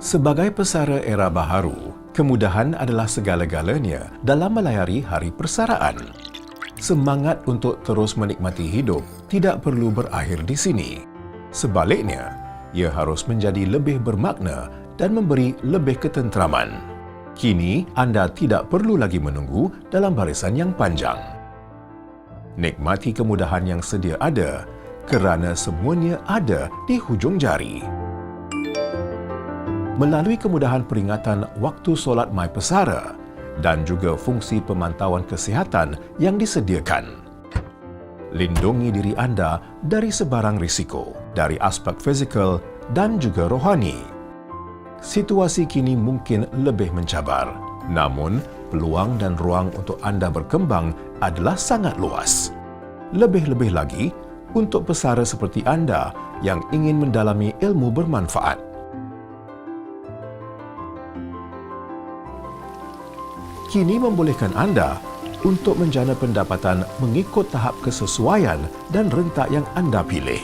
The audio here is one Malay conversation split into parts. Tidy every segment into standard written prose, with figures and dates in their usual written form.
Sebagai pesara era baharu, kemudahan adalah segala-galanya dalam melayari hari persaraan. Semangat untuk terus menikmati hidup tidak perlu berakhir di sini. Sebaliknya, ia harus menjadi lebih bermakna dan memberi lebih ketenteraman. Kini, anda tidak perlu lagi menunggu dalam barisan yang panjang. Nikmati kemudahan yang sedia ada kerana semuanya ada di hujung jari. Melalui kemudahan peringatan waktu solat MyPesara dan juga fungsi pemantauan kesihatan yang disediakan. Lindungi diri anda dari sebarang risiko, dari aspek fizikal dan juga rohani. Situasi kini mungkin lebih mencabar, namun peluang dan ruang untuk anda berkembang adalah sangat luas. Lebih-lebih lagi untuk pesara seperti anda yang ingin mendalami ilmu bermanfaat. Kini membolehkan anda untuk menjana pendapatan mengikut tahap kesesuaian dan rentak yang anda pilih.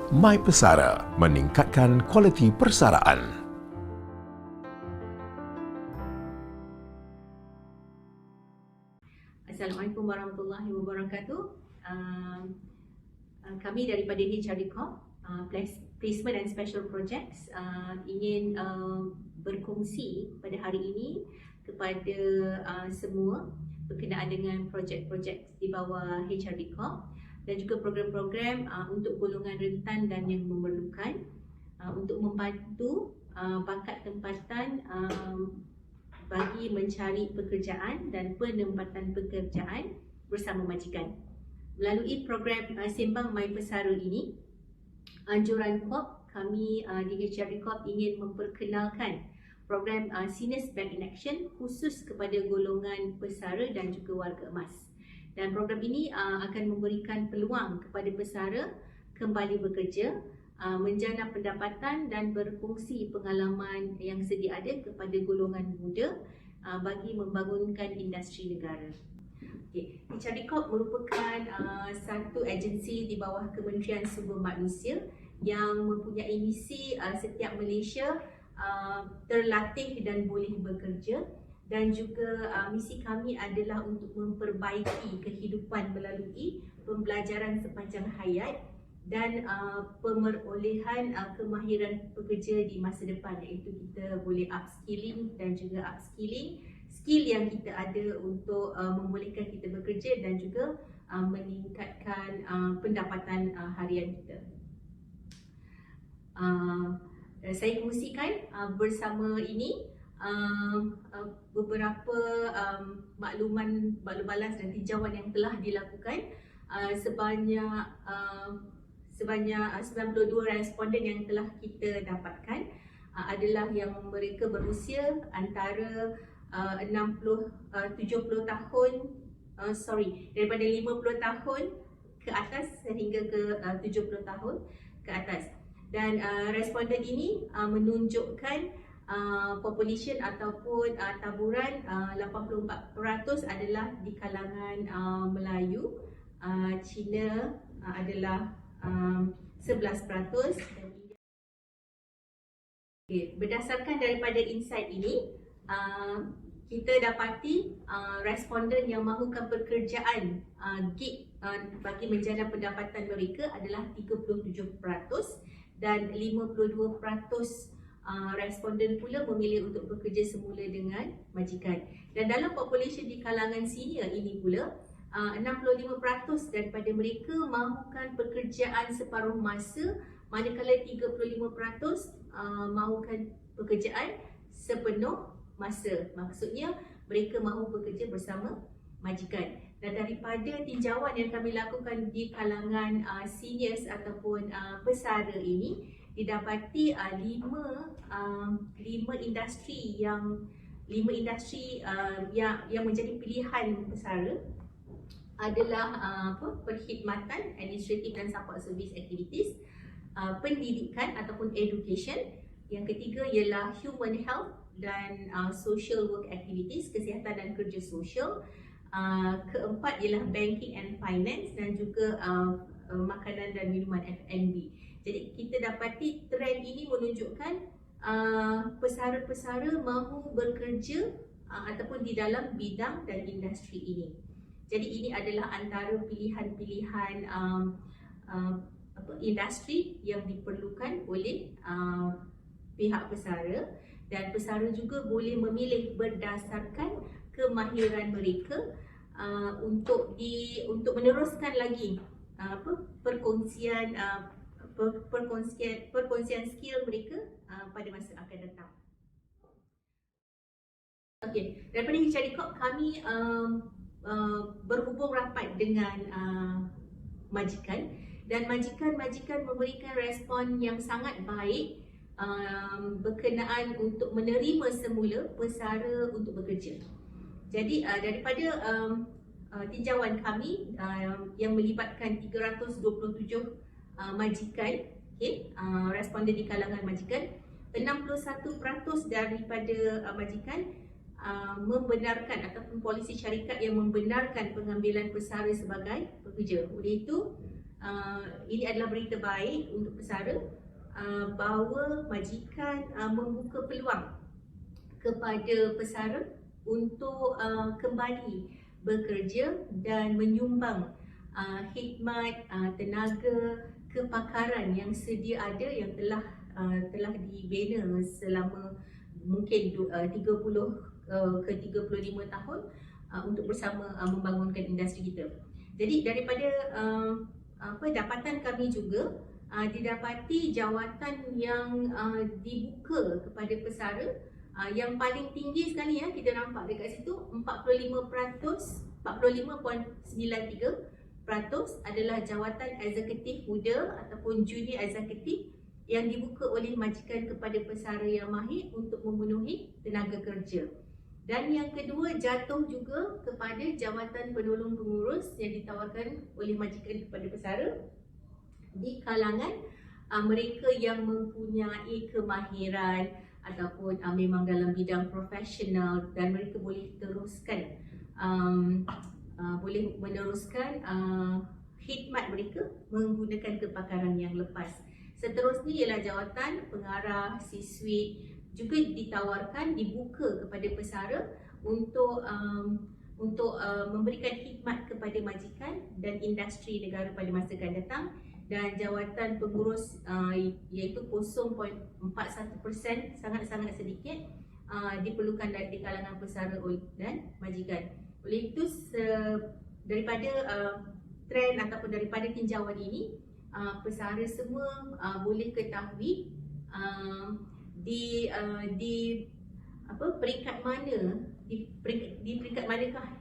MyPesara meningkatkan kualiti persaraan. Assalamualaikum warahmatullahi wabarakatuh. Kami daripada HRD Corp, Placement and Special Projects ingin berkongsi pada hari ini kepada semua berkenaan dengan projek-projek di bawah HRD Corp dan juga program-program untuk golongan rentan dan yang memerlukan untuk membantu bakat tempatan bagi mencari pekerjaan dan penempatan pekerjaan bersama majikan. Melalui program Sembang MyPesara ini, anjuran Corp, kami di HRD Corp ingin memperkenalkan program Seniors Back in Action khusus kepada golongan pesara dan juga warga emas. Dan program ini akan memberikan peluang kepada pesara kembali bekerja, menjana pendapatan dan berkongsi pengalaman yang sedia ada kepada golongan muda bagi membangunkan industri negara. HRD Corp merupakan satu agensi di bawah Kementerian Sumber Manusia yang mempunyai misi setiap Malaysia terlatih dan boleh bekerja, dan juga misi kami adalah untuk memperbaiki kehidupan melalui pembelajaran sepanjang hayat dan pemerolehan kemahiran pekerja di masa depan, iaitu kita boleh upskilling dan juga upskilling skill yang kita ada untuk membolehkan kita bekerja dan juga meningkatkan pendapatan harian kita. Saya kongsikan bersama ini beberapa makluman balas dan tinjauan yang telah dilakukan. Sebanyak 92 responden yang telah kita dapatkan adalah yang mereka berusia antara 70 tahun, daripada 50 tahun ke atas sehingga ke 70 tahun ke atas. Dan responden ini menunjukkan population ataupun taburan 84% adalah di kalangan Melayu, Cina adalah 11%. Berdasarkan daripada insight ini, kita dapati responden yang mahukan pekerjaan gig bagi menjana pendapatan mereka adalah 37%, dan 52% responden pula memilih untuk bekerja semula dengan majikan. Dan dalam population di kalangan senior ini pula, 65% daripada mereka mahukan pekerjaan separuh masa, manakala 35% mahukan pekerjaan sepenuh masa. Maksudnya mereka mahu bekerja bersama majikan. Dan daripada tinjauan yang kami lakukan di kalangan seniors ataupun pesara ini, didapati 5 industri yang menjadi pilihan pesara adalah perkhidmatan, administrative dan support service activities, pendidikan ataupun education. Yang ketiga ialah human health dan social work activities, kesihatan dan kerja sosial. Keempat ialah banking and finance dan juga makanan dan minuman F&B. Jadi kita dapati trend ini menunjukkan pesara-pesara mahu bekerja ataupun di dalam bidang dan industri ini. Jadi ini adalah antara pilihan-pilihan industri yang diperlukan oleh pihak pesara, dan pesara juga boleh memilih berdasarkan kemahiran mereka untuk meneruskan lagi perkongsian skill mereka pada masa akan datang. Okey, daripada Hicarikop kami berhubung rapat dengan majikan, dan majikan memberikan respon yang sangat baik berkenaan untuk menerima semula pesara untuk bekerja. Jadi daripada tinjauan kami yang melibatkan 327 majikan, responden di kalangan majikan, 61% daripada majikan membenarkan ataupun polisi syarikat yang membenarkan pengambilan pesara sebagai pekerja. Oleh itu, ini adalah berita baik untuk pesara bahawa majikan membuka peluang kepada pesara untuk kembali bekerja dan menyumbang khidmat, tenaga, kepakaran yang sedia ada, yang telah dibina selama mungkin 30 ke 35 tahun untuk bersama membangunkan industri kita. Jadi daripada dapatan kami juga didapati jawatan yang dibuka kepada pesara yang paling tinggi sekali kita nampak dekat situ 45.93% adalah jawatan eksekutif muda ataupun junior eksekutif yang dibuka oleh majikan kepada pesara yang mahir untuk memenuhi tenaga kerja. Dan yang kedua jatuh juga kepada jawatan penolong pengurus yang ditawarkan oleh majikan kepada pesara di kalangan mereka yang mempunyai kemahiran ataupun memang dalam bidang profesional, dan mereka boleh teruskan khidmat mereka menggunakan kepakaran yang lepas. Seterusnya ialah jawatan pengarah, siswit juga ditawarkan, dibuka kepada pesara untuk memberikan khidmat kepada majikan dan industri negara pada masa akan datang. Dan jawatan pengurus iaitu 0.41%, sangat-sangat sedikit diperlukan di kalangan pesara dan majikan. Oleh itu daripada trend ataupun daripada tinjauan ini, pesara semua boleh ketahui di peringkat mana, di peringkat manakah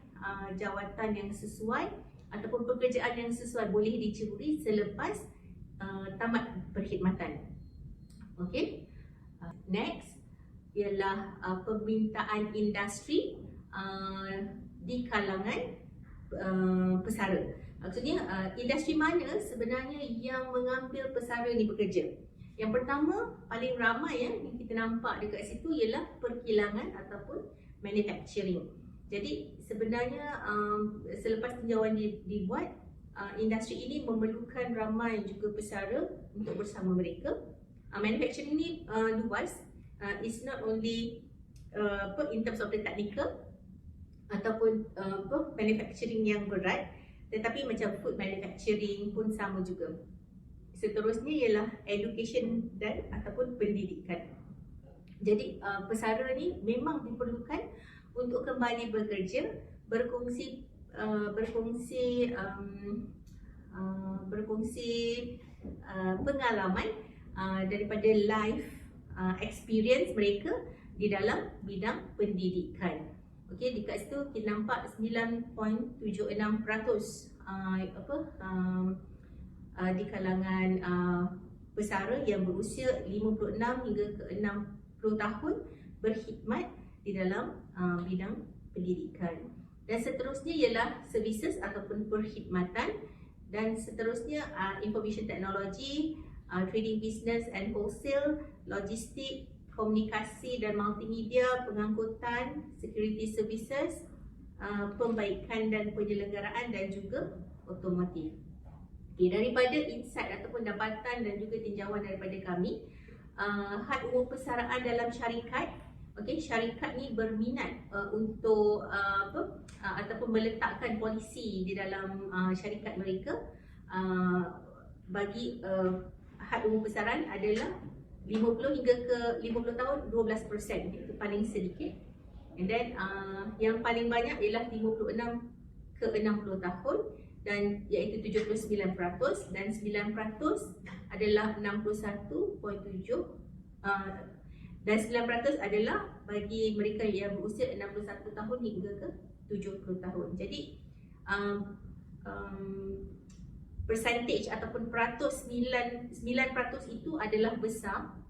jawatan yang sesuai ataupun pekerjaan yang sesuai boleh diceburi selepas tamat perkhidmatan. Okey. Next ialah permintaan industri di kalangan pesara. Maksudnya industri mana sebenarnya yang mengambil pesara ni bekerja? Yang pertama, paling ramai yang kita nampak dekat situ ialah perkilangan ataupun manufacturing. Jadi sebenarnya selepas tinjauan dibuat, industri ini memerlukan ramai juga pesara untuk bersama mereka. Manufacturing ni luas, it's not only in terms of the technical ataupun manufacturing yang berat, tetapi macam food manufacturing pun sama juga. Seterusnya ialah education dan ataupun pendidikan. Jadi pesara ni memang diperlukan untuk kembali bekerja, berkongsi pengalaman daripada life experience mereka di dalam bidang pendidikan. Okey, dekat situ kita nampak 9.76% di kalangan pesara yang berusia 56 hingga ke 60 tahun berkhidmat di dalam bidang pendidikan. Dan seterusnya ialah services ataupun perkhidmatan, dan seterusnya information technology, trading business and wholesale, logistik, komunikasi dan multimedia, pengangkutan, security services, pembaikan dan penyelenggaraan, dan juga otomotif. Okay, daripada insight ataupun dapatan dan juga tinjauan daripada kami, had umum persaraan dalam syarikat. Okey, syarikat ni berminat untuk ataupun meletakkan polisi di dalam syarikat mereka. Bagi had umum persaraan adalah 50 hingga ke 50 tahun 12%, itu paling sedikit. And then yang paling banyak ialah 56 ke 60 tahun dan iaitu 79%, dan 9% adalah 61.7, dan 9% adalah bagi mereka yang berusia 61 tahun hingga ke 70 tahun. Jadi percentage ataupun peratus 9% itu adalah besar,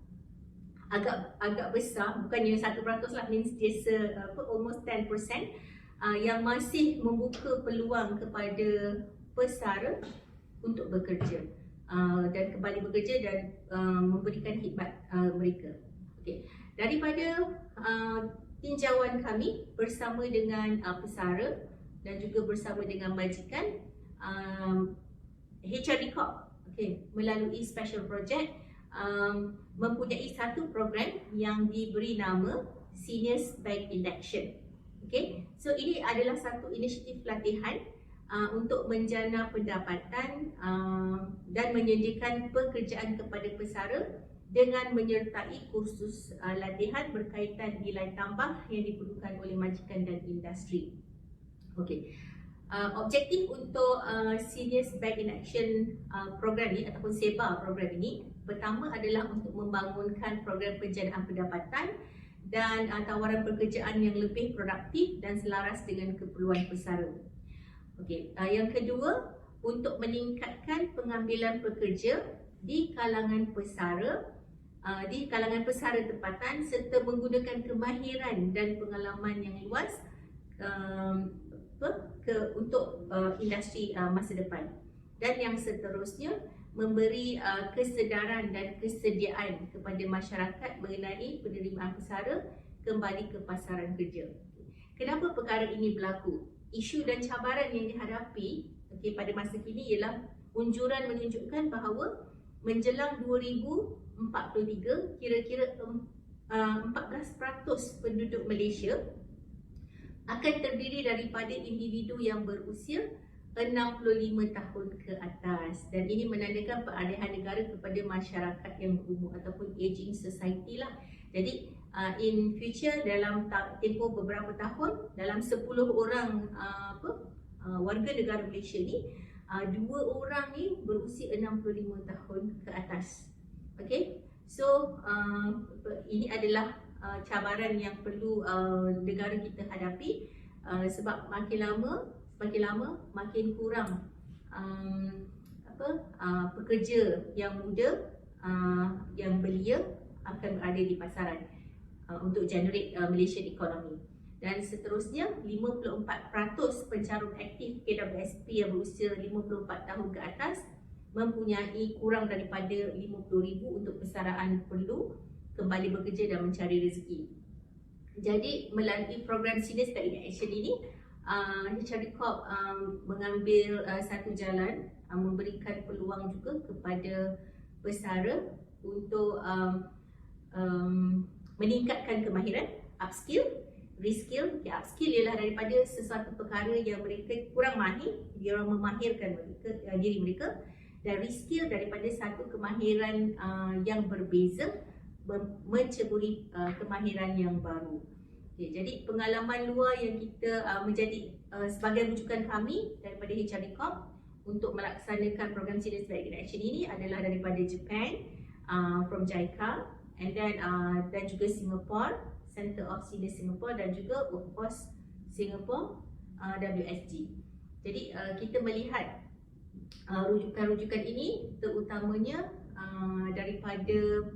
agak besar, bukannya 1% lah, means dia almost 10% yang masih membuka peluang kepada pesara untuk bekerja dan kembali bekerja dan memberikan khidmat mereka. Okay. Daripada tinjauan kami bersama dengan pesara dan juga bersama dengan majikan, HRD Corp melalui special project mempunyai satu program yang diberi nama Seniors Bank Induction. So ini adalah satu inisiatif pelatihan untuk menjana pendapatan dan menyediakan pekerjaan kepada pesara dengan menyertai kursus latihan berkaitan nilai tambah yang diperlukan oleh majikan dan industri. Objektif untuk Seniors Bank in Action program ini ataupun SEBA program ini, pertama adalah untuk membangunkan program penjanaan pendapatan dan tawaran pekerjaan yang lebih produktif dan selaras dengan keperluan pesara. Yang kedua, untuk meningkatkan pengambilan pekerja di kalangan pesara tempatan serta menggunakan kemahiran dan pengalaman yang luas untuk industri masa depan. Dan yang seterusnya, memberi kesedaran dan kesediaan kepada masyarakat mengenai penerimaan pesara kembali ke pasaran kerja. Kenapa perkara ini berlaku? Isu dan cabaran yang dihadapi pada masa kini ialah unjuran menunjukkan bahawa menjelang 2043, kira-kira 14% penduduk Malaysia akan terdiri daripada individu yang berusia 65 tahun ke atas, dan ini menandakan peralihan negara kepada masyarakat yang berumur ataupun aging society lah. Jadi in future, dalam tempoh beberapa tahun, dalam 10 orang warga negara Malaysia ni, 2 orang ni berusia 65 tahun ke atas. So ini adalah cabaran yang perlu negara kita hadapi, sebab makin lama makin kurang pekerja yang muda yang belia akan berada di pasaran untuk generate Malaysian economy. Dan seterusnya, 54% pencarum aktif KWSP yang berusia 54 tahun ke atas mempunyai kurang daripada 50,000 untuk persaraan perlu kembali bekerja dan mencari rezeki. Jadi melalui program Seniors Bank in Action ini, HRD Corp mengambil satu jalan memberikan peluang juga kepada pesara untuk meningkatkan kemahiran, upskill, reskill. Upskill ialah daripada sesuatu perkara yang mereka kurang mahir, dia orang memahirkan diri mereka, dan reskill daripada satu kemahiran yang berbeza, menceburi kemahiran yang baru. Jadi pengalaman luar yang kita menjadi sebagai rujukan kami daripada HRD Corp untuk melaksanakan program Seniors Bank in Action ini adalah daripada Japan, from JICA, and then dan juga Singapore, Center of Senior Singapore, dan juga Workforce Singapore, WSG. Jadi kita melihat rujukan-rujukan ini terutamanya daripada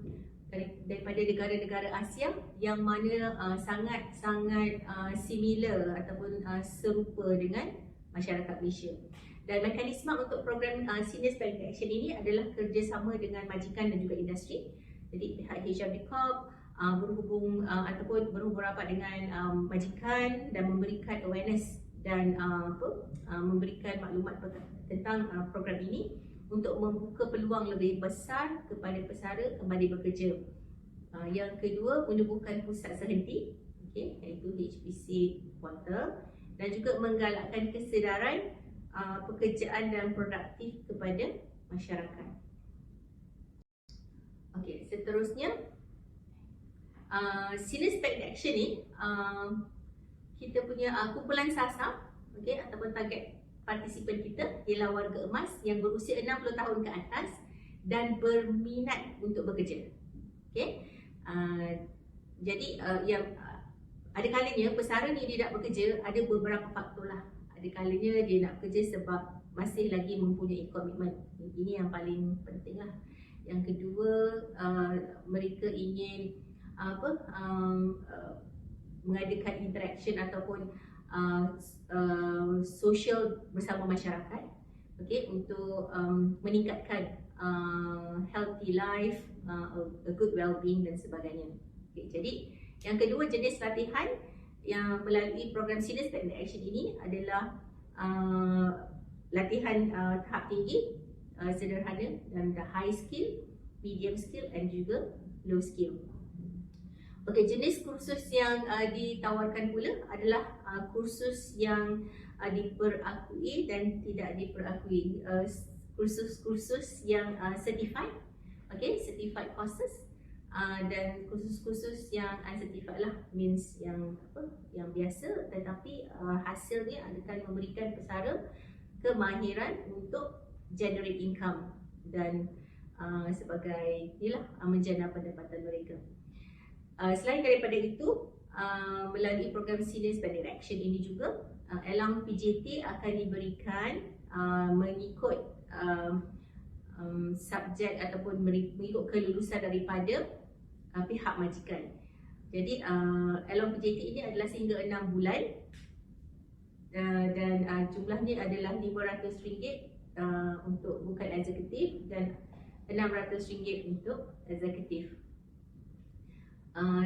negara-negara Asia yang mana sangat-sangat similar ataupun serupa dengan masyarakat Malaysia. Dan mekanisme untuk program Seniors Bank Action ini adalah kerjasama dengan majikan dan juga industri. Jadi pihak HRD Corp berhubung rapat dengan majikan dan memberikan awareness dan memberikan maklumat tentang program ini untuk membuka peluang lebih besar kepada pesara kembali bekerja. Yang kedua, menubuhkan pusat sehenti, iaitu HPC portal, dan juga menggalakkan kesedaran pekerjaan dan produktif kepada masyarakat. Seterusnya, Senior Spec Action ni kita punya kumpulan SASA, ataupun target partisipan kita ialah warga emas yang berusia 60 tahun ke atas dan berminat untuk bekerja. Jadi yang ada kalanya pesara ni dia nak bekerja, ada beberapa faktor lah. Ada kalanya dia nak bekerja sebab masih lagi mempunyai komitmen. Ini yang paling penting lah. Yang kedua, mereka ingin mengadakan interaction ataupun social bersama masyarakat, untuk meningkatkan healthy life, a good well-being dan sebagainya. Jadi yang kedua jenis latihan yang melalui program Senior Spec Action ini adalah latihan tahap tinggi, sederhana, dan high skill, medium skill dan juga low skill. Jenis kursus yang ditawarkan pula adalah kursus yang diperakui dan tidak diperakui. Kursus-kursus yang certified, certified courses, dan kursus-kursus yang uncertified lah, means yang biasa, tetapi hasilnya akan memberikan pesara kemahiran untuk generate income dan sebagai menjana pendapatan mereka. Selain daripada itu, melalui program Senior Spec Action ini juga, Elang PJT akan diberikan mengikut subjek ataupun mengikut kelulusan daripada pihak majikan. Jadi Elang PJT ini adalah sehingga 6 bulan, dan jumlahnya adalah RM500 untuk bukan eksekutif dan RM600 untuk eksekutif.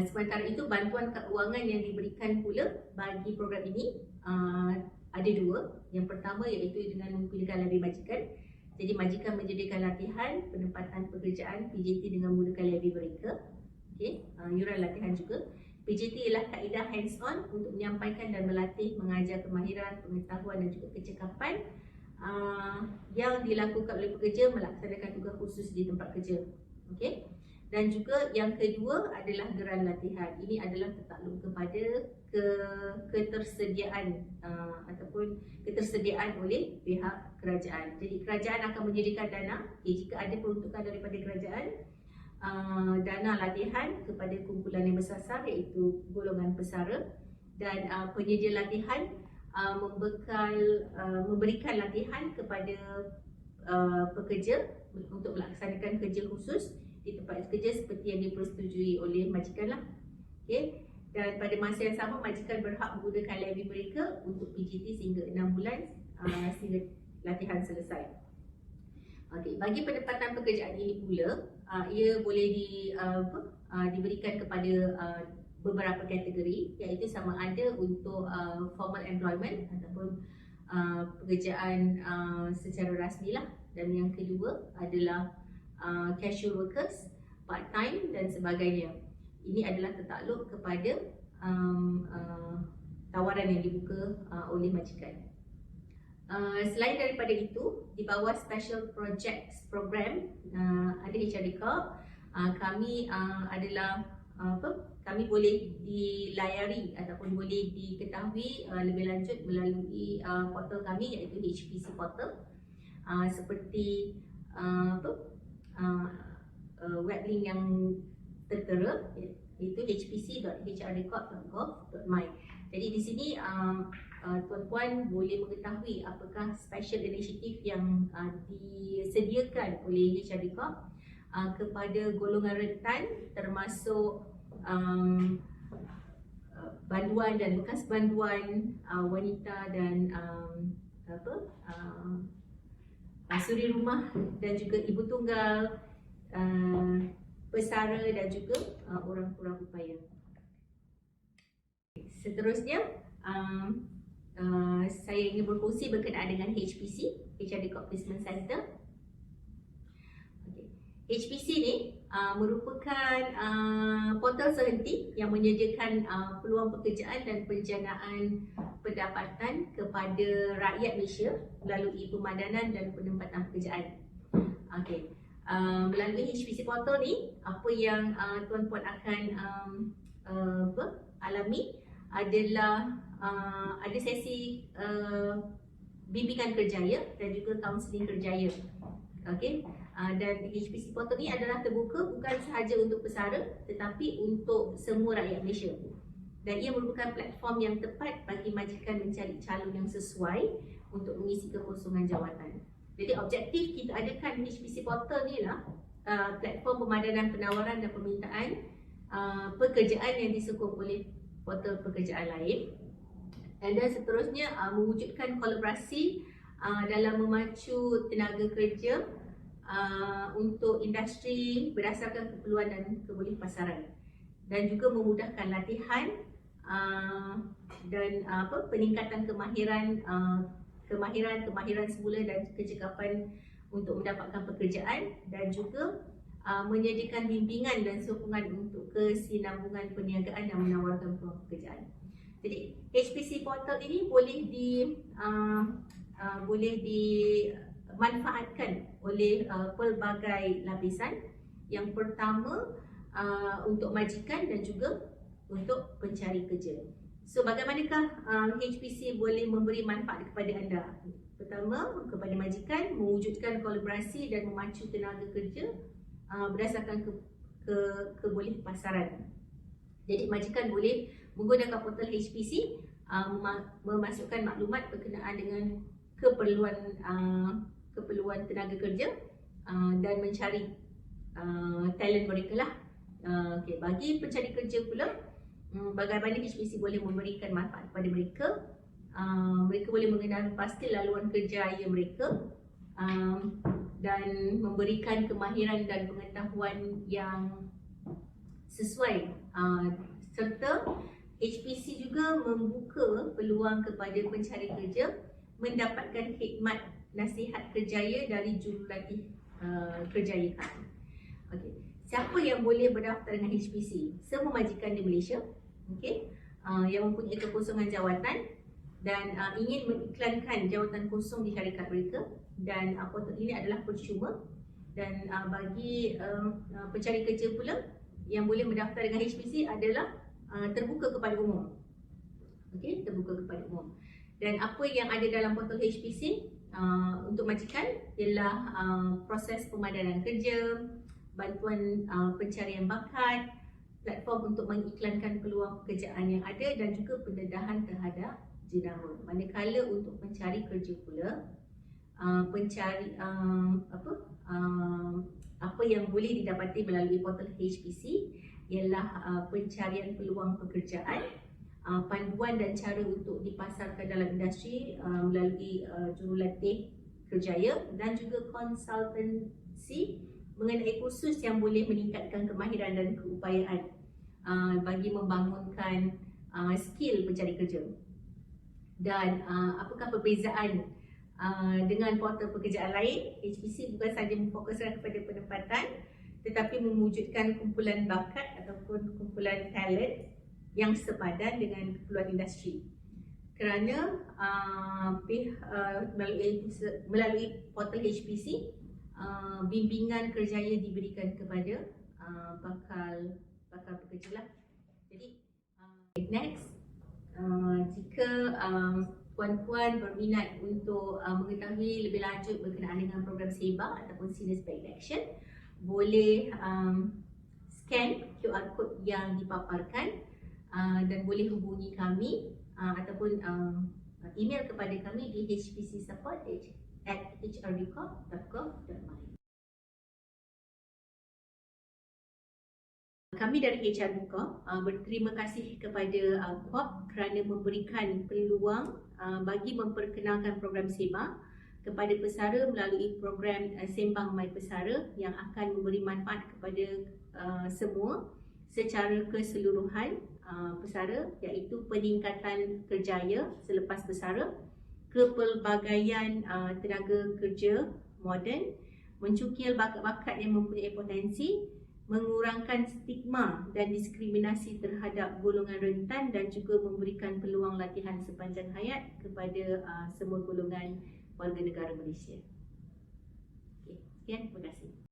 Sementara itu, bantuan keuangan yang diberikan pula bagi program ini ada dua. Yang pertama iaitu dengan menggunakan lebih majikan. Jadi majikan menyediakan latihan penempatan pekerjaan PJT dengan menggunakan lebih mereka. Yuran latihan juga. PJT ialah kaedah hands-on untuk menyampaikan dan melatih mengajar kemahiran, pengetahuan dan juga kecekapan yang dilakukan oleh pekerja melaksanakan tugas khusus di tempat kerja. Dan juga yang kedua adalah geran latihan. Ini adalah tertakluk kepada ketersediaan ataupun ketersediaan oleh pihak kerajaan. Jadi kerajaan akan menyediakan dana jika ada peruntukan daripada kerajaan, dana latihan kepada kumpulan yang bersasar iaitu golongan pesara, dan penyedia latihan memberikan latihan kepada pekerja untuk melaksanakan kerja khusus di tempat kerja seperti yang dipersetujui oleh majikan lah. Dan pada masa yang sama, majikan berhak menggunakan levy mereka untuk PJT sehingga 6 bulan sehingga latihan selesai. Bagi penempatan pekerjaan ini pula, ia boleh diberikan kepada beberapa kategori, iaitu sama ada untuk formal employment ataupun pekerjaan secara rasmi lah, dan yang kedua adalah casual workers, part time dan sebagainya. Ini adalah tertakluk kepada tawaran yang dibuka oleh majikan. Selain daripada itu, di bawah Special Projects Program ada HRD Corp, kami adalah kami boleh dilayari ataupun boleh diketahui lebih lanjut melalui portal kami iaitu HPC portal, seperti web link yang tertera iaitu hpc.hrdcorp.gov.my. Jadi di sini tuan-puan boleh mengetahui apakah special initiative yang disediakan oleh HRD Corp kepada golongan rentan, termasuk banduan dan bekas banduan wanita dan suri rumah dan juga ibu tunggal, pesara dan juga orang kurang upaya. Seterusnya, saya ingin berkongsi berkenaan dengan HPC, HRD Corp Placement Center. HPC ni merupakan portal sehenti yang menyediakan peluang pekerjaan dan penjanaan pendapatan kepada rakyat Malaysia melalui pemadanan dan penempatan pekerjaan. Okey. Melalui HPC portal ni, apa yang tuan-puan akan alami adalah ada sesi bimbingan kerjaya dan juga kaunseling kerjaya. Okey. Dan HPC portal ni adalah terbuka bukan sahaja untuk pesara tetapi untuk semua rakyat Malaysia. Dan ia merupakan platform yang tepat bagi majikan mencari calon yang sesuai untuk mengisi kekosongan jawatan. Jadi objektif kita adakan HPC portal ni lah platform pemadanan penawaran dan permintaan pekerjaan yang disokong oleh portal pekerjaan lain. Dan seterusnya mewujudkan kolaborasi dalam memacu tenaga kerja untuk industri berdasarkan keperluan dan kebolepasaran, dan juga memudahkan latihan dan peningkatan kemahiran semula dan kecekapan untuk mendapatkan pekerjaan, dan juga menyediakan bimbingan dan sokongan untuk kesinambungan perniagaan yang menawarkan peluang pekerjaan. Jadi HPC portal ini boleh dimanfaatkan oleh pelbagai lapisan. Yang pertama untuk majikan dan juga untuk pencari kerja. So bagaimanakah HPC boleh memberi manfaat kepada anda? Pertama, kepada majikan, mewujudkan kolaborasi dan memacu tenaga kerja berdasarkan kebolehpasaran. Jadi majikan boleh menggunakan portal HPC memasukkan maklumat berkenaan dengan keperluan tenaga kerja dan mencari talent mereka lah. Okay. Bagi pencari kerja pula, bagaimana HPC boleh memberikan manfaat kepada mereka. Mereka boleh mengenal pasti laluan kerjaya mereka dan memberikan kemahiran dan pengetahuan yang sesuai, serta HPC juga membuka peluang kepada pencari kerja mendapatkan khidmat nasihat kerjaya dari jurulatih kerjaya kami. Okay. Siapa yang boleh berdaftar dengan HPC? Semua majikan di Malaysia, okay, yang mempunyai kekosongan jawatan dan ingin mengiklankan jawatan kosong di syarikat mereka, dan portal ini adalah percuma. Dan bagi pencari kerja pula yang boleh mendaftar dengan HPC adalah terbuka kepada umum. Okey, terbuka kepada umum. Dan apa yang ada dalam portal HPC untuk majikan ialah proses pemadanan kerja, bantuan pencarian bakat, platform untuk mengiklankan peluang pekerjaan yang ada, dan juga pendedahan terhadap jenama. Manakala untuk pencari kerja pula, apa yang boleh didapati melalui portal HPC ialah pencarian peluang pekerjaan, panduan dan cara untuk dipasarkan dalam industri melalui jurulatih kerjaya, dan juga konsultansi mengenai kursus yang boleh meningkatkan kemahiran dan keupayaan bagi membangunkan skill pencari kerja. Dan apakah perbezaan dengan portal pekerjaan lain? HPC bukan sahaja memfokuskan kepada penempatan, tetapi mewujudkan kumpulan bakat ataupun kumpulan talent yang sepadan dengan keperluan industri. Kerana melalui portal HPC, bimbingan kerjaya diberikan kepada bakal pekerja lah. Jadi next, jika puan-puan berminat untuk mengetahui lebih lanjut berkenaan dengan program SEBA ataupun Seniors by Election, boleh scan QR code yang dipaparkan dan boleh hubungi kami ataupun email kepada kami di hpcsupport@hrvcorp.gov.my. Kami dari HR Buka berterima kasih kepada KOP kerana memberikan peluang bagi memperkenalkan program SEBA kepada pesara melalui program Sembang My Pesara yang akan memberi manfaat kepada semua secara keseluruhan pesara, iaitu peningkatan kerjaya selepas pesara, kepelbagaian tenaga kerja moden, mencukil bakat-bakat yang mempunyai potensi, mengurangkan stigma dan diskriminasi terhadap golongan rentan dan juga memberikan peluang latihan sepanjang hayat kepada semua golongan warga negara Malaysia. Okey, sekian, terima kasih.